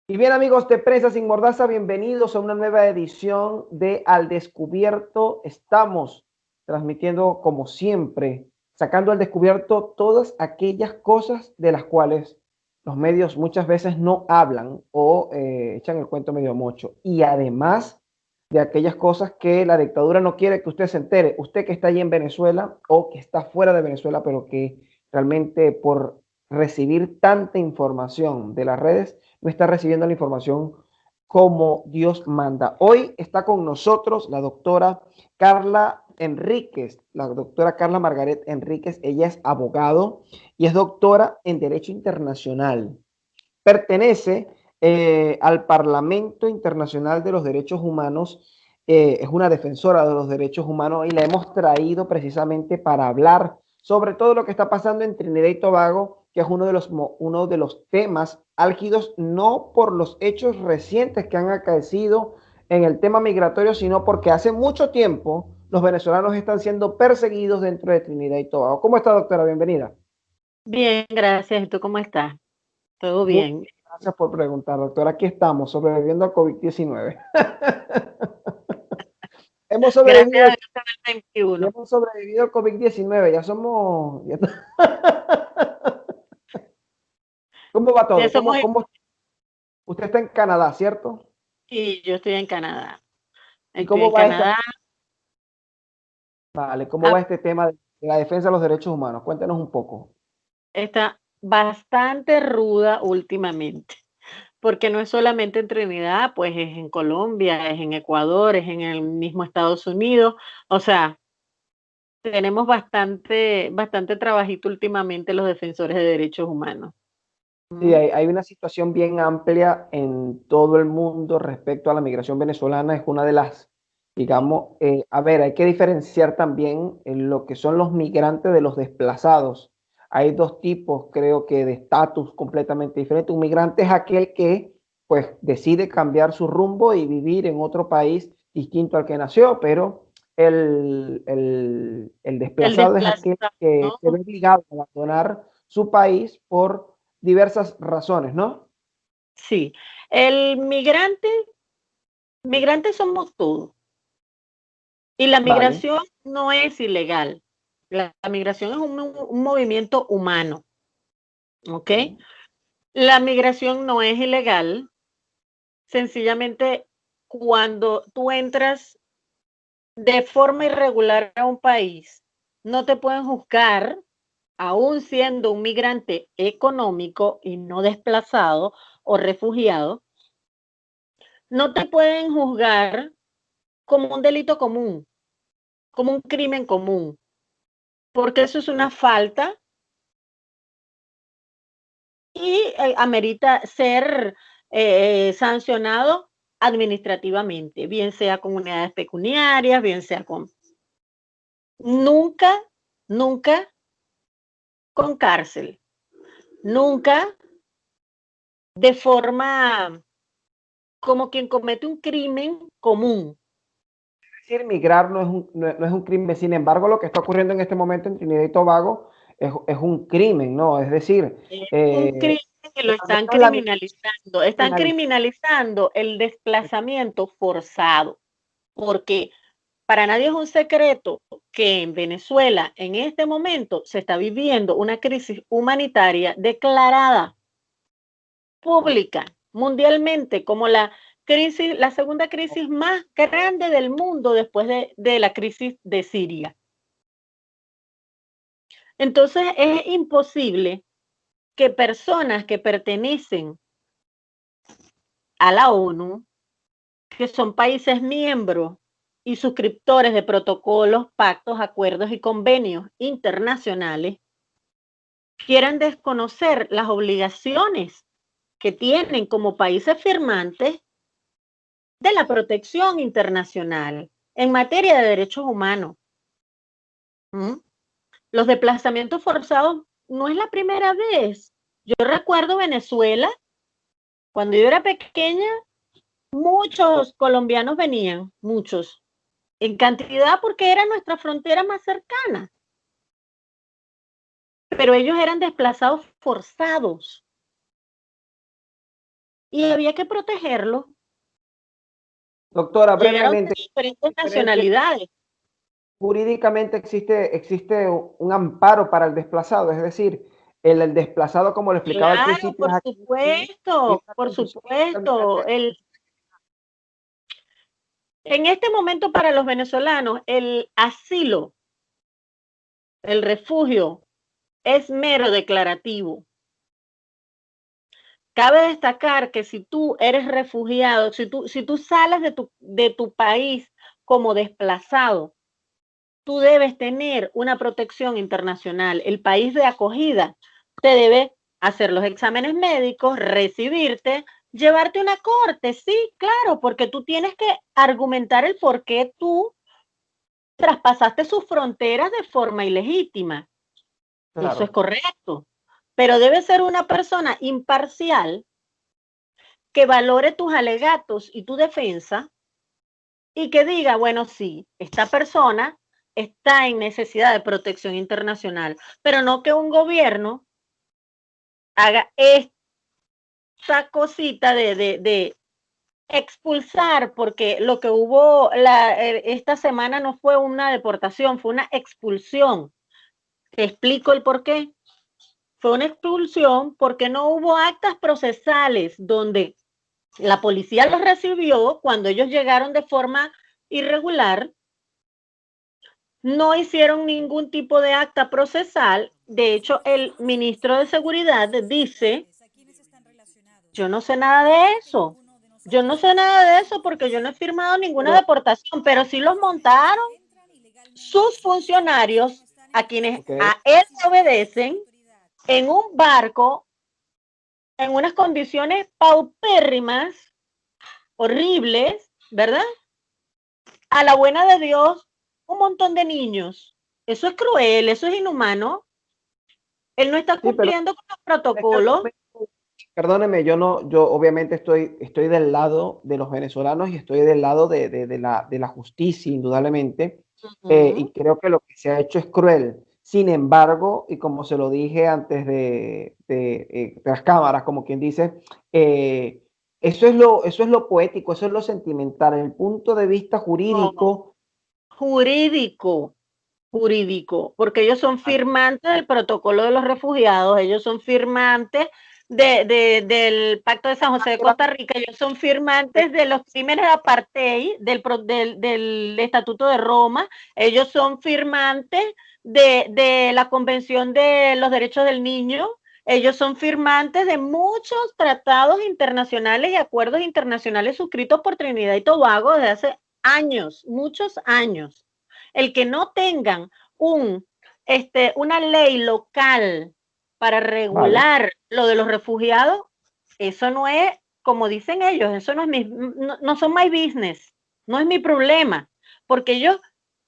Y bien, amigos de Prensa Sin Mordaza, bienvenidos a una nueva edición de Al Descubierto. Estamos transmitiendo, como siempre, sacando al descubierto todas aquellas cosas de las cuales los medios muchas veces no hablan o echan el cuento medio mocho. Y además de aquellas cosas que la dictadura no quiere que usted se entere. Usted que está allí en Venezuela o que está fuera de Venezuela, pero que realmente por recibir tanta información de las redes no está recibiendo la información como Dios manda. Hoy está con nosotros la doctora Carla Enríquez, la doctora Carla Margaret Enríquez. Ella es abogado y es doctora en Derecho Internacional. Pertenece al Parlamento Internacional de los Derechos Humanos. Es una defensora de los derechos humanos y la hemos traído precisamente para hablar sobre todo lo que está pasando en Trinidad y Tobago, que es uno de los temas álgidos, no por los hechos recientes que han acaecido en el tema migratorio, sino porque hace mucho tiempo los venezolanos están siendo perseguidos dentro de Trinidad y Tobago. ¿Cómo está, doctora? Bienvenida. Bien, gracias. ¿Y tú cómo estás? ¿Todo Muy bien? bien, gracias por preguntar, doctora. Aquí estamos, sobreviviendo a COVID-19. Hemos Gracias sobrevivido a Dios en el 21. hemos sobrevivido al COVID-19. Ya somos. ¿Cómo va Ya todo? somos, Usted está en Canadá, ¿cierto? y yo estoy en Canadá. ¿Y Estoy cómo en va Canadá. vale, cómo Ah, va este tema de la defensa de los derechos humanos? Cuéntenos un poco. está bastante ruda últimamente, porque no es solamente en Trinidad, pues es en Colombia, es en Ecuador, es en el mismo Estados Unidos. O sea, tenemos bastante trabajito últimamente los defensores de derechos humanos. Sí, ¿Mm? hay una situación bien amplia en todo el mundo respecto a la migración venezolana. Es una de las, digamos, a ver, hay que diferenciar también en lo que son los migrantes de los desplazados. Hay dos tipos, creo que, de estatus completamente diferentes. Un migrante es aquel que, pues, decide cambiar su rumbo y vivir en otro país distinto al que nació, pero el El desplazado es aquel desplazado, que ¿no? se ve obligado a abandonar su país por diversas razones, ¿no? Sí. El migrante somos todos. Y la Vale. migración no es ilegal. La migración es un movimiento humano, ¿ok? La migración no es ilegal. Sencillamente, cuando tú entras de forma irregular a un país, no te pueden juzgar, aún siendo un migrante económico y no desplazado o refugiado, no te pueden juzgar como un delito común, como un crimen común, porque eso es una falta y amerita ser sancionado administrativamente, bien sea con unidades pecuniarias, bien sea con... Nunca, nunca con cárcel, nunca de forma como quien comete un crimen común. Es decir, migrar no es un crimen, sin embargo, lo que está ocurriendo en este momento en Trinidad y Tobago es un crimen, ¿no? Es decir, Es un eh, crimen que lo por lo están menos la criminalizando. Están criminal. criminalizando el desplazamiento forzado, porque para nadie es un secreto que en Venezuela en este momento se está viviendo una crisis humanitaria declarada pública mundialmente como la segunda crisis más grande del mundo después de la crisis de Siria. Entonces es imposible que personas que pertenecen a la ONU, que son países miembros y suscriptores de protocolos, pactos, acuerdos y convenios internacionales, quieran desconocer las obligaciones que tienen como países firmantes de la protección internacional en materia de derechos humanos. ¿Mm? Los desplazamientos forzados no es la primera vez. Yo recuerdo Venezuela, cuando yo era pequeña, muchos colombianos venían, muchos, en cantidad porque era nuestra frontera más cercana, pero ellos eran desplazados forzados. y había que protegerlo. Doctora, Llegaron de brevemente, diferentes nacionalidades. jurídicamente existe un amparo para el desplazado, es decir, el desplazado, como lo explicaba al Claro, principio, es aquel que tiene una por condición determinante. supuesto. En este momento para los venezolanos, el asilo, el refugio, es mero declarativo. Cabe destacar que si tú eres refugiado, si tú sales de tu país como desplazado, tú debes tener una protección internacional. El país de acogida te debe hacer los exámenes médicos, recibirte, llevarte a una corte, sí, claro, porque tú tienes que argumentar el por qué tú traspasaste sus fronteras de forma ilegítima. Eso es Claro, correcto. Pero debe ser una persona imparcial que valore tus alegatos y tu defensa y que diga, bueno, sí, esta persona está en necesidad de protección internacional, pero no que un gobierno haga esta cosita de expulsar, porque lo que hubo esta semana no fue una deportación, fue una expulsión. Te explico el por qué. Fue una expulsión porque no hubo actas procesales donde la policía los recibió cuando ellos llegaron de forma irregular, no hicieron ningún tipo de acta procesal. De hecho, el ministro de Seguridad dice, yo no sé nada de eso. Yo no sé nada de eso porque yo no he firmado ninguna pero, deportación, pero sí los montaron sus funcionarios a quienes ok. a él obedecen en un barco en unas condiciones paupérrimas, horribles, ¿verdad? A la buena de Dios, un montón de niños. Eso es cruel, eso es inhumano. Él no está Sí, pero cumpliendo con los en este protocolos. momento, perdóneme, yo obviamente estoy del lado de los venezolanos y estoy del lado de la justicia, indudablemente, y creo que lo que se ha hecho es cruel. Sin embargo, y como se lo dije antes de las cámaras, como quien dice, eso es lo poético, eso es lo sentimental. El punto de vista No, jurídico, jurídico, jurídico, porque ellos son firmantes del protocolo de los refugiados, ellos son firmantes del Pacto de San José de Costa Rica, ellos son firmantes de los crímenes de apartheid, del Estatuto de Roma, ellos son firmantes de la Convención de los Derechos del Niño, ellos son firmantes de muchos tratados internacionales y acuerdos internacionales suscritos por Trinidad y Tobago desde hace años, muchos años. El que no tengan una ley local para vale. regular lo de los refugiados, eso no es, como dicen ellos, eso no es no son my business, no es mi problema, porque ellos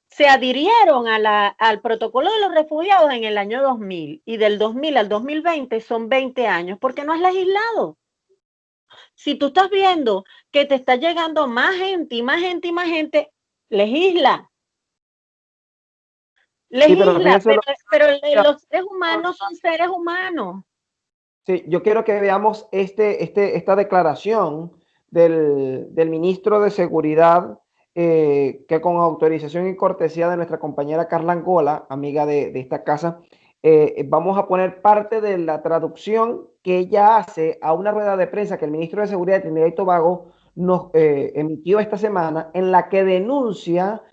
se adhirieron al protocolo de los refugiados en el año 2000 y del 2000 al 2020 son 20 años, porque no has legislado. Si tú estás viendo que te está llegando más gente y más gente y más gente, legisla. Sí, pero Legisla, fíjese pero los seres humanos son seres humanos. sí, yo quiero que veamos esta declaración del ministro de Seguridad, que con autorización y cortesía de nuestra compañera Carla Angola, amiga de esta casa, vamos a poner parte de la traducción que ella hace a una rueda de prensa que el ministro de Seguridad de Trinidad y Tobago nos emitió esta semana, en la que denuncia,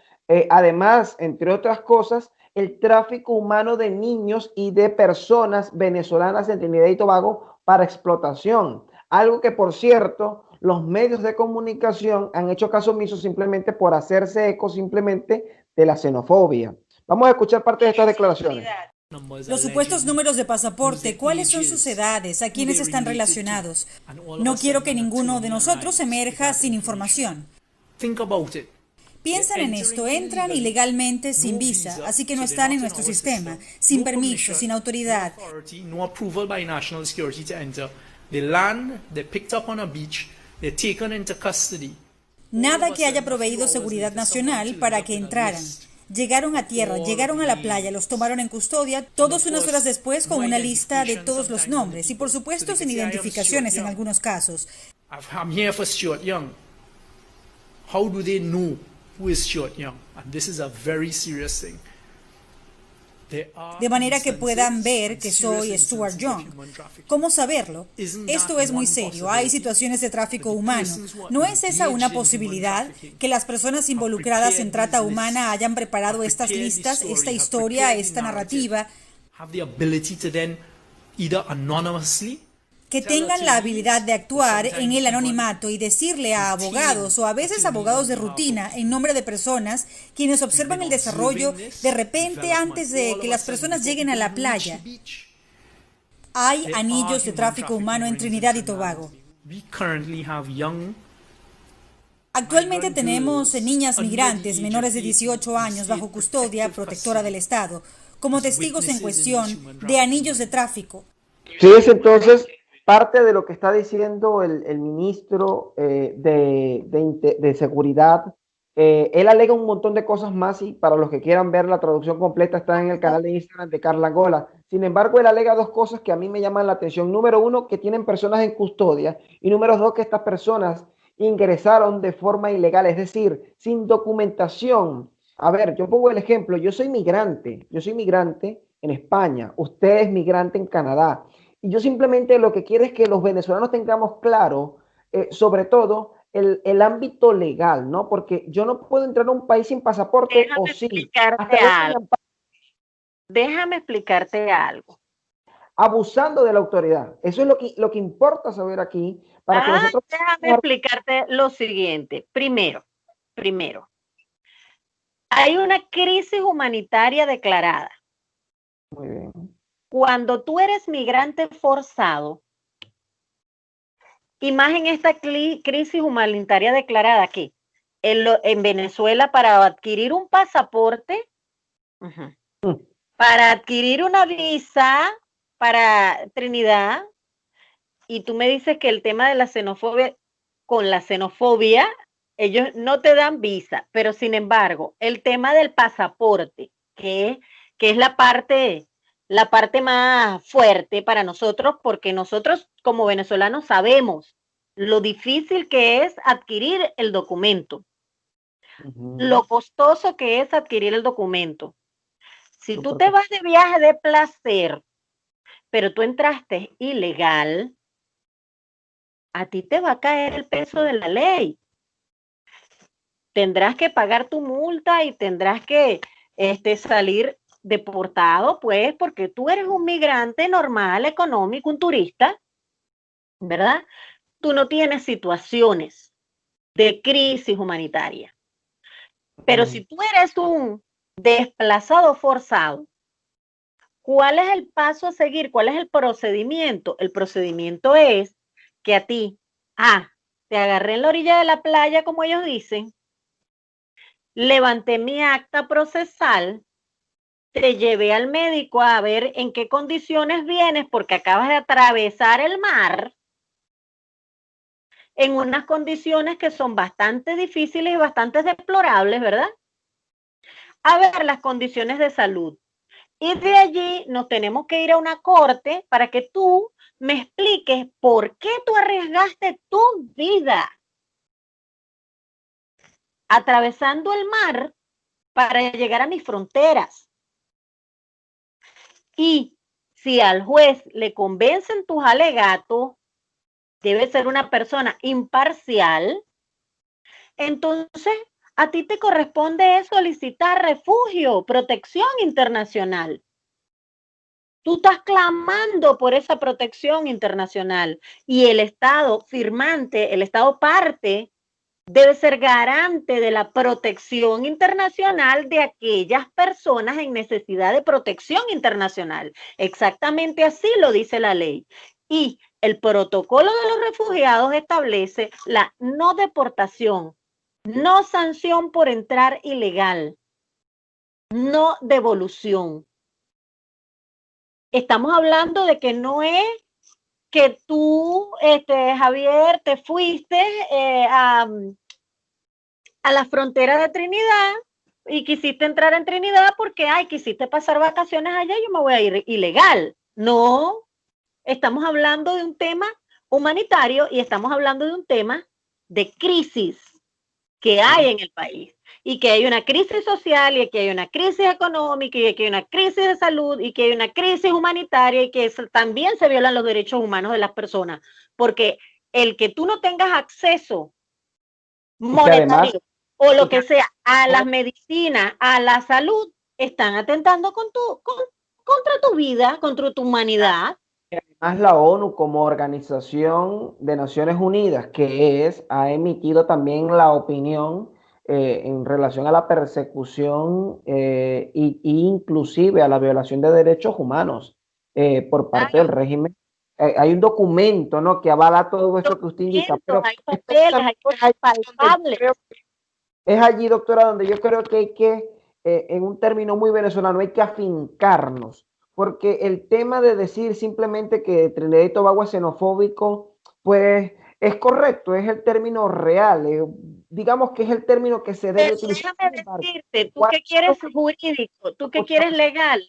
además, entre otras cosas, el tráfico humano de niños y de personas venezolanas en Trinidad y Tobago para explotación. Algo que, por cierto, los medios de comunicación han hecho caso omiso simplemente por hacerse eco simplemente de la xenofobia. Vamos a escuchar parte de estas declaraciones. Los supuestos números de pasaporte, ¿cuáles son sus edades? ¿A quiénes están relacionados? No quiero que ninguno de nosotros emerja sin información. Piensan en esto, entran ilegalmente sin visa, así que no están en nuestro sistema, sin permiso, sin autoridad. Nada que haya proveído seguridad nacional para que entraran. Llegaron a tierra, llegaron a la playa, los tomaron en custodia, todos unas horas después con una lista de todos los nombres y por supuesto sin identificaciones en algunos casos. I'm here for Stuart Young. How do they know who is Stuart Young? And this is a very serious thing. De manera que puedan ver que soy Stuart Young. ¿Cómo saberlo? Esto es muy serio. Hay situaciones de tráfico humano. ¿No es esa una posibilidad? Que las personas involucradas en trata humana hayan preparado estas listas, esta historia, esta narrativa, que tengan la habilidad de actuar en el anonimato y decirle a abogados o a veces abogados de rutina en nombre de personas quienes observan el desarrollo de repente antes de que las personas lleguen a la playa. Hay anillos de tráfico humano en Trinidad y Tobago. Actualmente tenemos niñas migrantes menores de 18 años bajo custodia protectora del Estado como testigos en cuestión de anillos de tráfico. Sí, es entonces parte de lo que está diciendo el ministro de Seguridad. Él alega un montón de cosas más y para los que quieran ver la traducción completa está en el canal de Instagram de Carla Angola. Sin embargo, él alega dos cosas que a mí me llaman la atención. Número uno, que tienen personas en custodia y número dos, que estas personas ingresaron de forma ilegal, es decir, sin documentación. A ver, yo pongo el ejemplo, yo soy migrante en España, usted es migrante en Canadá. Y yo simplemente lo que quiero es que los venezolanos tengamos claro, sobre todo, el ámbito legal, ¿no? Porque yo no puedo entrar a un país sin pasaporte o sí. Déjame explicarte algo. Abusando de la autoridad. Eso es lo que importa saber aquí. Para que nosotros... Déjame explicarte lo siguiente. Primero, hay una crisis humanitaria declarada. Muy bien. Cuando tú eres migrante forzado, y más en esta crisis humanitaria declarada aquí, en Venezuela, para adquirir un pasaporte, para adquirir una visa para Trinidad, y tú me dices que el tema de la xenofobia, con la xenofobia, ellos no te dan visa, pero sin embargo, el tema del pasaporte, que es la parte más fuerte para nosotros, porque nosotros como venezolanos sabemos lo difícil que es adquirir el documento, lo costoso que es adquirir el documento. Si tú te vas de viaje de placer, pero tú entraste ilegal, a ti te va a caer el peso de la ley. Tendrás que pagar tu multa y tendrás que salir deportado, pues, porque tú eres un migrante normal, económico, un turista, ¿verdad? Tú no tienes situaciones de crisis humanitaria. Pero si tú eres un desplazado forzado, ¿cuál es el paso a seguir? ¿Cuál es el procedimiento? El procedimiento es que a ti, te agarré en la orilla de la playa, como ellos dicen, levanté mi acta procesal, te llevé al médico a ver en qué condiciones vienes porque acabas de atravesar el mar en unas condiciones que son bastante difíciles y bastante deplorables, ¿verdad? A ver las condiciones de salud. Y de allí nos tenemos que ir a una corte para que tú me expliques por qué tú arriesgaste tu vida atravesando el mar para llegar a mis fronteras. Y si al juez le convencen tus alegatos, debe ser una persona imparcial, entonces a ti te corresponde solicitar refugio, protección internacional. Tú estás clamando por esa protección internacional y el Estado firmante, el Estado parte, debe ser garante de la protección internacional de aquellas personas en necesidad de protección internacional. Exactamente así lo dice la ley. Y el protocolo de los refugiados establece la no deportación, no sanción por entrar ilegal, no devolución. Estamos hablando de que no es que tú, Javier, te fuiste a la frontera de Trinidad y quisiste entrar en Trinidad porque, quisiste pasar vacaciones allá y yo me voy a ir ilegal. No, estamos hablando de un tema humanitario y estamos hablando de un tema de crisis que hay en el país y que hay una crisis social y que hay una crisis económica y que hay una crisis de salud y que hay una crisis humanitaria y que también se violan los derechos humanos de las personas, porque el que tú no tengas acceso monetario o lo que sea a las medicinas, a la salud, están atentando contra tu vida, contra tu humanidad. Además, la ONU como organización de Naciones Unidas, ha emitido también la opinión en relación a la persecución y inclusive a la violación de derechos humanos por parte del régimen. Hay un documento, ¿no?, que avala todo esto que usted indica. Pero hay papeles, hay cosas palpables. Es allí, doctora, donde yo creo que hay que, en un término muy venezolano, hay que afincarnos. Porque el tema de decir simplemente que Trinidad y Tobago es xenofóbico, pues es correcto, es el término real. Digamos que es el término que se debe utilizar. Déjame decirte, tú que quieres jurídico, tú que quieres legal,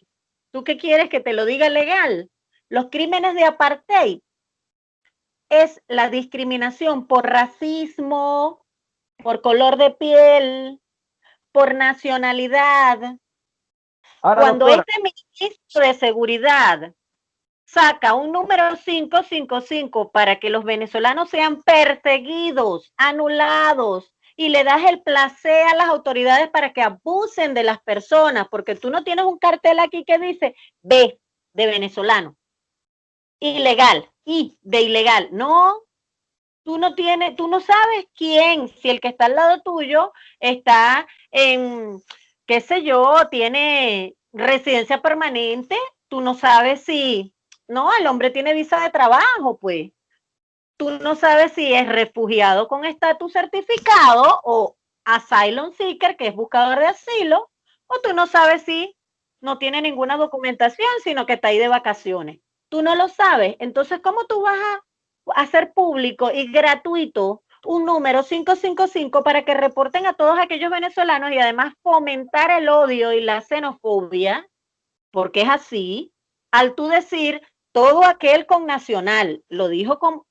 tú que quieres que te lo diga legal. Los crímenes de apartheid es la discriminación por racismo, por color de piel, por nacionalidad. Ahora, cuando doctora, este ministro de Seguridad saca un número 555 para que los venezolanos sean perseguidos, anulados, y le das el placer a las autoridades para que abusen de las personas, porque tú no tienes un cartel aquí que dice B de venezolano, ilegal, I de ilegal. No, tú no sabes quién, si el que está al lado tuyo está en, qué sé yo, tiene residencia permanente, tú no sabes si, no, el hombre tiene visa de trabajo, pues. Tú no sabes si es refugiado con estatus certificado o asylum seeker, que es buscador de asilo, o tú no sabes si no tiene ninguna documentación, sino que está ahí de vacaciones. Tú no lo sabes. Entonces, ¿cómo tú vas a hacer público y gratuito un número 555 para que reporten a todos aquellos venezolanos y además fomentar el odio y la xenofobia? Porque es así. Al tú decir todo aquel con nacional, lo dijo con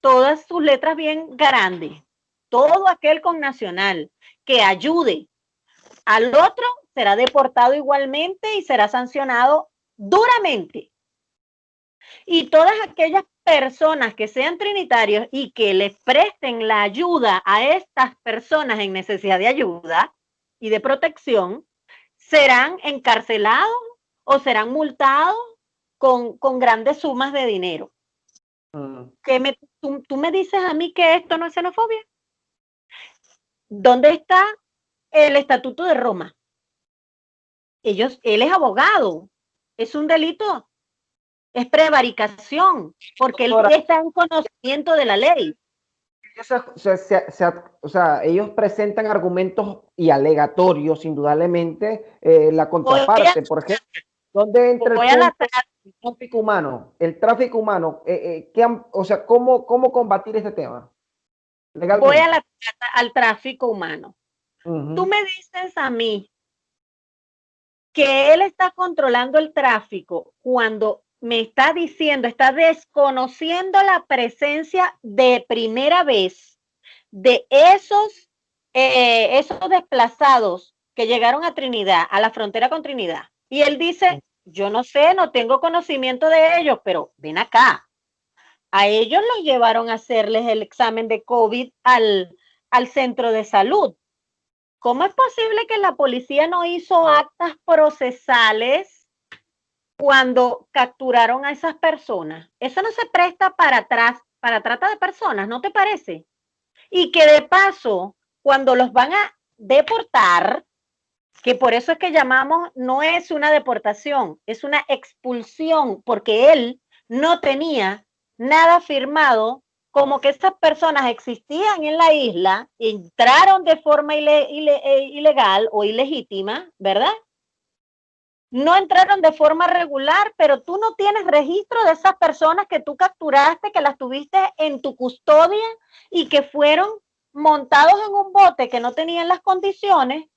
todas sus letras bien grandes, todo aquel con nacional que ayude al otro será deportado igualmente y será sancionado duramente. Y todas aquellas personas que sean trinitarios y que les presten la ayuda a estas personas en necesidad de ayuda y de protección, serán encarcelados o serán multados con grandes sumas de dinero. ¿Tú me dices a mí que esto no es xenofobia? ¿Dónde está el Estatuto de Roma? Él es abogado, es un delito, es prevaricación, porque él está en conocimiento de la ley. O sea, ellos presentan argumentos y alegatorios, indudablemente, la contraparte, por ejemplo, ¿dónde entra el tráfico humano? El tráfico humano, o sea, ¿cómo combatir este tema? Voy al tráfico humano. Tú me dices a mí que él está controlando el tráfico cuando me está diciendo, está desconociendo la presencia de primera vez de esos desplazados que llegaron a Trinidad, a la frontera con Trinidad. Y él dice, yo no sé, no tengo conocimiento de ellos, pero ven acá. A ellos los llevaron a hacerles el examen de COVID al centro de salud. ¿Cómo es posible que la policía no hizo actas procesales cuando capturaron a esas personas? Eso no se presta para trata de personas, ¿no te parece? Y que de paso, cuando los van a deportar, que por eso es que llamamos, no es una deportación, es una expulsión, porque él no tenía nada firmado como que estas personas existían en la isla, entraron de forma ilegal o ilegítima, ¿verdad? No entraron de forma regular, pero tú no tienes registro de esas personas que tú capturaste, que las tuviste en tu custodia y que fueron montados en un bote que no tenían las condiciones.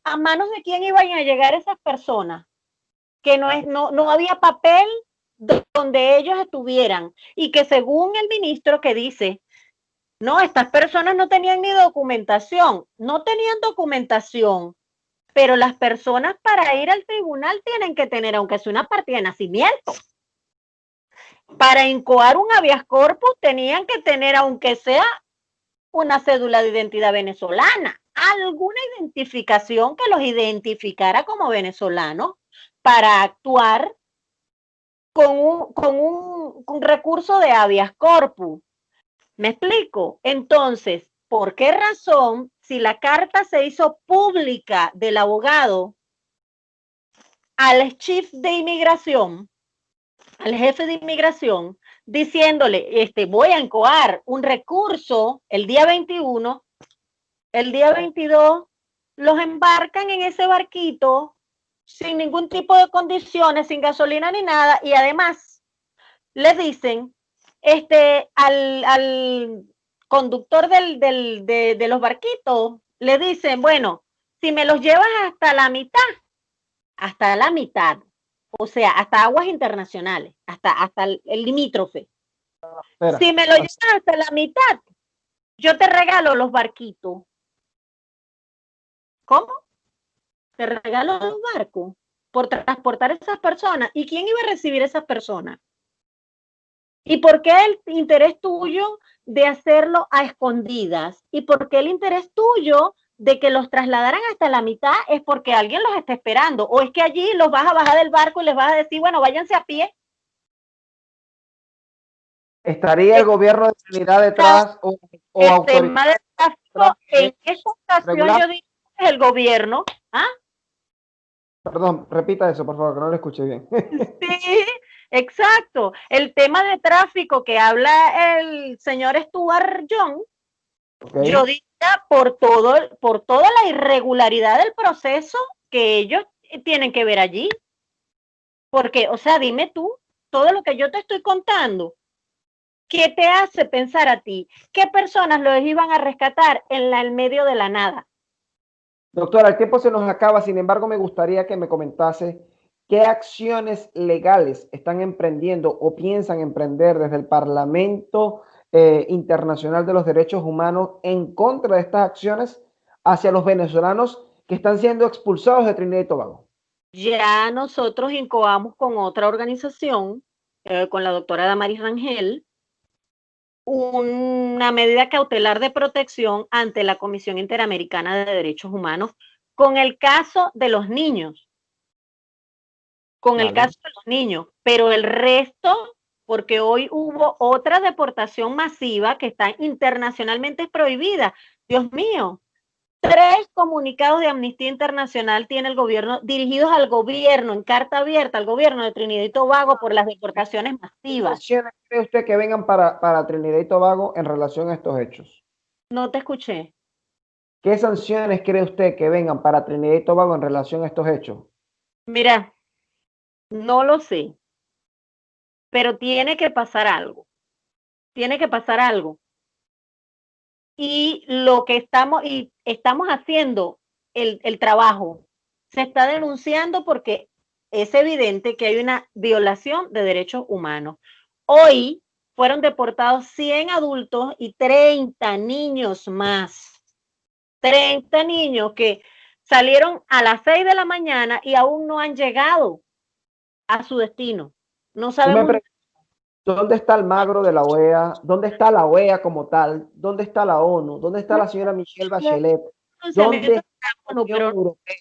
¿A manos de quién iban a llegar esas personas? Que no había papel donde ellos estuvieran, y que según el ministro que dice, no, estas personas no tenían ni documentación, no tenían documentación, pero las personas para ir al tribunal tienen que tener, aunque sea una partida de nacimiento. Para incoar un habeas corpus tenían que tener, aunque sea una cédula de identidad venezolana, alguna identificación que los identificara como venezolanos para actuar con un recurso de habeas corpus. ¿Me explico? Entonces, ¿por qué razón, si la carta se hizo pública del abogado al chief de inmigración, al jefe de inmigración, diciéndole, voy a incoar un recurso el día 21, el día 22, los embarcan en ese barquito sin ningún tipo de condiciones, sin gasolina ni nada, y además les dicen, al conductor de los barquitos, le dicen, bueno, si me los llevas hasta la mitad, o sea, hasta aguas internacionales, hasta el limítrofe. Espera. Si me lo llevas hasta la mitad, yo te regalo los barquitos. ¿Cómo? Te regalo los barcos por transportar a esas personas. ¿Y quién iba a recibir a esas personas? ¿Y por qué el interés tuyo de hacerlo a escondidas? ¿Y por qué el interés tuyo de que los trasladaran hasta la mitad? Es porque alguien los está esperando. ¿O es que allí los vas a bajar del barco y les vas a decir, bueno, váyanse a pie? ¿Estaría el gobierno de Trinidad detrás o el tema del tráfico, en esta ocasión regular? Yo digo que es el gobierno. ¿Ah? Perdón, repita eso, por favor, que no lo escuché bien. Sí, exacto. El tema de tráfico que habla el señor Stuart Young, okay. Yo diría por toda la irregularidad del proceso que ellos tienen que ver allí. Porque, o sea, dime tú, todo lo que yo te estoy contando, ¿qué te hace pensar a ti? ¿Qué personas los iban a rescatar en el medio de la nada? Doctora, el tiempo se nos acaba, sin embargo, me gustaría que me comentase qué acciones legales están emprendiendo o piensan emprender desde el Parlamento Internacional de los Derechos Humanos en contra de estas acciones hacia los venezolanos que están siendo expulsados de Trinidad y Tobago. Ya nosotros incoamos con otra organización, con la doctora Damaris Rangel, una medida cautelar de protección ante la Comisión Interamericana de Derechos Humanos con el caso de los niños. Pero el resto, porque hoy hubo otra deportación masiva que está internacionalmente prohibida. Dios mío, 3 comunicados de Amnistía Internacional tiene el gobierno, dirigidos al gobierno, en carta abierta al gobierno de Trinidad y Tobago por las deportaciones masivas. ¿Qué sanciones cree usted que vengan para Trinidad y Tobago en relación a estos hechos? No te escuché. ¿Qué sanciones cree usted que vengan para Trinidad y Tobago en relación a estos hechos? Mira, no lo sé, pero tiene que pasar algo. Tiene que pasar algo. Y lo que estamos haciendo el trabajo, se está denunciando porque es evidente que hay una violación de derechos humanos. Hoy fueron deportados 100 adultos y 30 niños más. 30 niños que salieron a las 6 de la mañana y aún no han llegado a su destino. No sabemos. ¿Dónde está el magro de la OEA? ¿Dónde está la OEA como tal? ¿Dónde está la ONU? ¿Dónde está la señora Michelle Bachelet? ¿Dónde está la Unión Europea?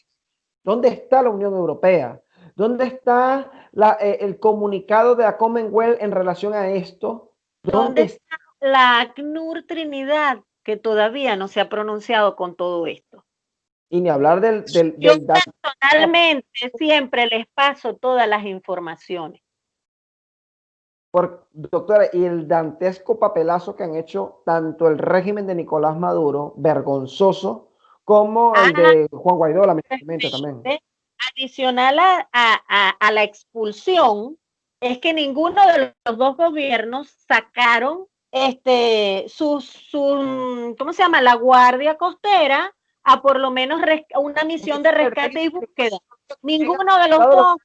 ¿Dónde está la Unión Europea? ¿Dónde está el comunicado de la Commonwealth en relación a esto? ¿Dónde está la ACNUR Trinidad, que todavía no se ha pronunciado con todo esto? Y ni hablar Yo personalmente siempre les paso todas las informaciones. Doctora, y el dantesco papelazo que han hecho tanto el régimen de Nicolás Maduro, vergonzoso, como el de Juan Guaidó, lamentablemente también. Adicional a la expulsión, es que ninguno de los dos gobiernos sacaron ¿cómo se llama? La Guardia Costera a por lo menos una misión de rescate y búsqueda. Ninguno de los dos.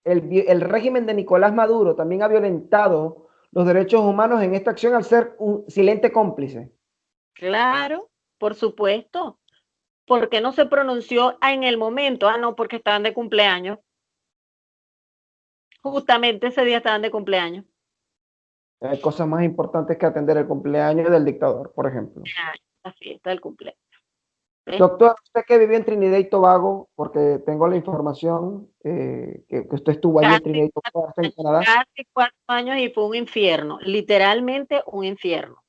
el régimen de Nicolás Maduro también ha violentado los derechos humanos en esta acción al ser un silente cómplice. Claro, por supuesto. ¿Por qué no se pronunció en el momento? Ah, no, porque estaban de cumpleaños. Justamente ese día estaban de cumpleaños. Hay cosas más importantes que atender el cumpleaños del dictador, por ejemplo. Ya, la fiesta del cumpleaños. ¿Ves? Doctor, usted que vivió en Trinidad y Tobago, porque tengo la información que usted estuvo allí en Trinidad y Tobago, está en Canadá. Casi 4 años y fue un infierno, literalmente un infierno.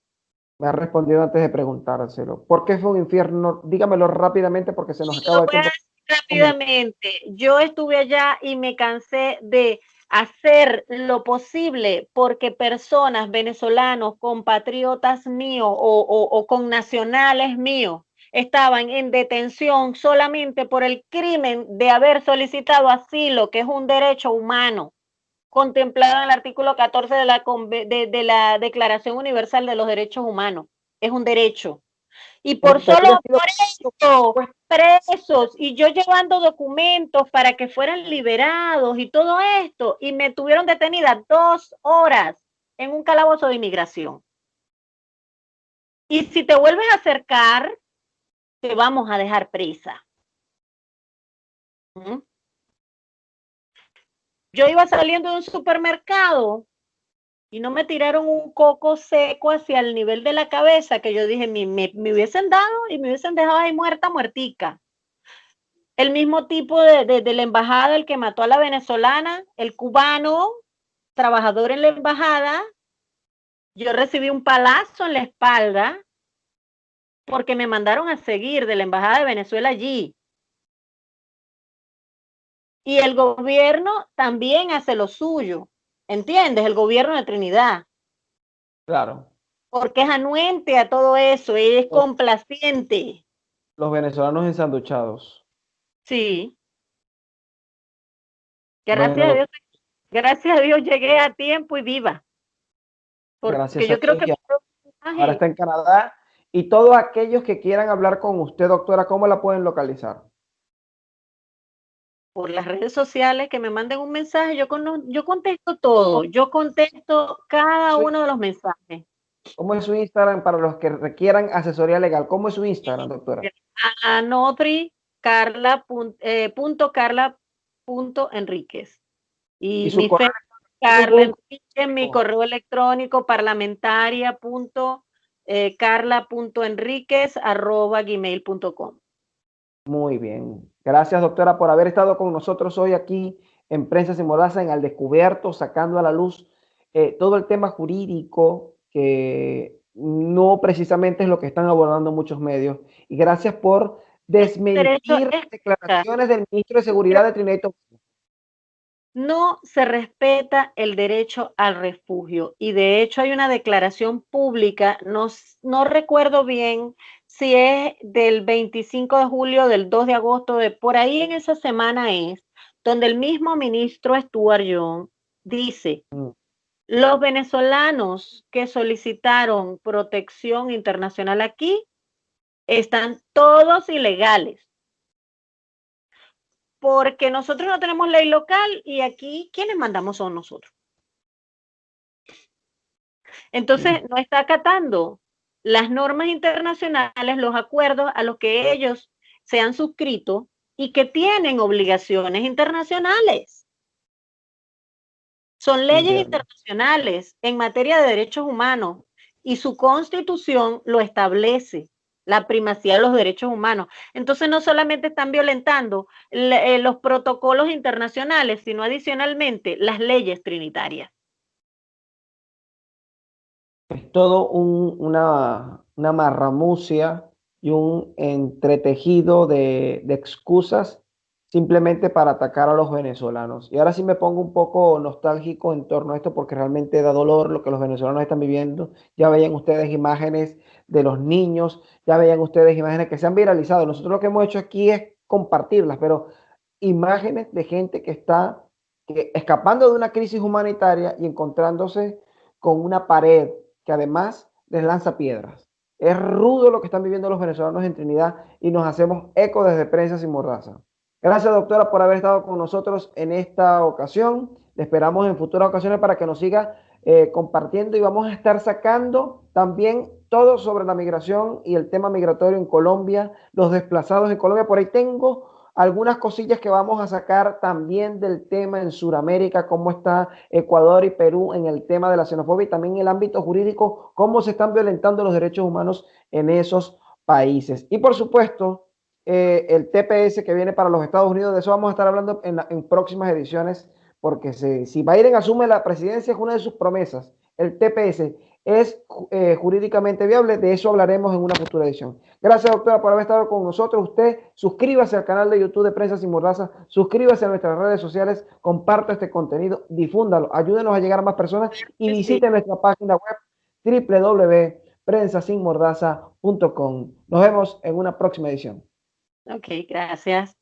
Me ha respondido antes de preguntárselo. ¿Por qué fue un infierno? Dígamelo rápidamente porque se nos Lo acaba el voy a tiempo. decir rápidamente. Yo estuve allá y me cansé de hacer lo posible porque personas venezolanos, compatriotas míos o connacionales míos estaban en detención solamente por el crimen de haber solicitado asilo, que es un derecho humano contemplado en el artículo 14 de la Declaración Universal de los Derechos Humanos. Es un derecho. Y por Porque había solo sido por esto, presos, y yo llevando documentos para que fueran liberados y todo esto, y me tuvieron detenida 2 horas en un calabozo de inmigración. Y si te vuelves a acercar, te vamos a dejar presa. ¿Mm? Yo iba saliendo de un supermercado y no me tiraron un coco seco hacia el nivel de la cabeza, que yo dije, me hubiesen dado y me hubiesen dejado ahí muerta, muertica. El mismo tipo de la embajada, el que mató a la venezolana, el cubano, trabajador en la embajada, yo recibí un palazo en la espalda porque me mandaron a seguir de la embajada de Venezuela allí. Y el gobierno también hace lo suyo, ¿entiendes? El gobierno de Trinidad. Claro. Porque es anuente a todo eso, es complaciente. Los venezolanos ensanduchados. Sí. Bueno, Gracias a Dios llegué a tiempo y viva. Porque gracias a yo creo Dios. que Ahora está en Canadá. Y todos aquellos que quieran hablar con usted, doctora, ¿cómo la pueden localizar? por las redes sociales, que me manden un mensaje, yo contesto todo, yo contesto cada uno de los mensajes. ¿Cómo es su Instagram para los que requieran asesoría legal? ¿Cómo es su Instagram, doctora? Anotri Carla, punto Enríquez. Y Y su mi correo Facebook, Carla electrónico. Enríquez, mi correo electrónico parlamentaria carla.enríquez@gmail.com. Muy bien. Gracias, doctora, por haber estado con nosotros hoy aquí en Prensa Sin Mordaza, en Al Descubierto, sacando a la luz todo el tema jurídico que no precisamente es lo que están abordando muchos medios. Y gracias por Derecho desmentir es declaraciones del ministro de Seguridad de Trinidad y Tobago. no se respeta el derecho al refugio y de hecho hay una declaración pública, no recuerdo bien si es del 25 de julio, del 2 de agosto, de por ahí en esa semana es, donde el mismo ministro Stuart Young dice, los venezolanos que solicitaron protección internacional aquí están todos ilegales porque nosotros no tenemos ley local y aquí quienes mandamos son nosotros. Entonces, no está acatando las normas internacionales, los acuerdos a los que ellos se han suscrito y que tienen obligaciones internacionales. Son leyes internacionales en materia de derechos humanos y su constitución lo establece, la primacía de los derechos humanos. Entonces no solamente están violentando los protocolos internacionales, sino adicionalmente las leyes trinitarias. Es todo una marramucia y un entretejido de excusas simplemente para atacar a los venezolanos. Y ahora sí me pongo un poco nostálgico en torno a esto porque realmente da dolor lo que los venezolanos están viviendo. Ya veían ustedes imágenes de los niños, ya veían ustedes imágenes que se han viralizado. Nosotros lo que hemos hecho aquí es compartirlas, pero imágenes de gente que está escapando de una crisis humanitaria y encontrándose con una pared que además les lanza piedras. Es rudo lo que están viviendo los venezolanos en Trinidad y nos hacemos eco desde Prensa Sin Mordaza. Gracias, doctora, por haber estado con nosotros en esta ocasión. Le esperamos en futuras ocasiones para que nos siga compartiendo, y vamos a estar sacando también todo sobre la migración y el tema migratorio en Colombia, los desplazados en Colombia. Por ahí tengo algunas cosillas que vamos a sacar también del tema en Sudamérica, cómo está Ecuador y Perú en el tema de la xenofobia, y también en el ámbito jurídico, cómo se están violentando los derechos humanos en esos países. Y por supuesto, el TPS que viene para los Estados Unidos, de eso vamos a estar hablando en próximas ediciones, porque si Biden asume la presidencia, es una de sus promesas. El TPS es jurídicamente viable, de eso hablaremos en una futura edición. Gracias, doctora, por haber estado con nosotros. Usted suscríbase al canal de YouTube de Prensa Sin Mordaza, suscríbase a nuestras redes sociales, comparta este contenido, difúndalo, ayúdenos a llegar a más personas y visite nuestra página web www.prensasinmordaza.com. Nos vemos en una próxima edición. Ok, gracias.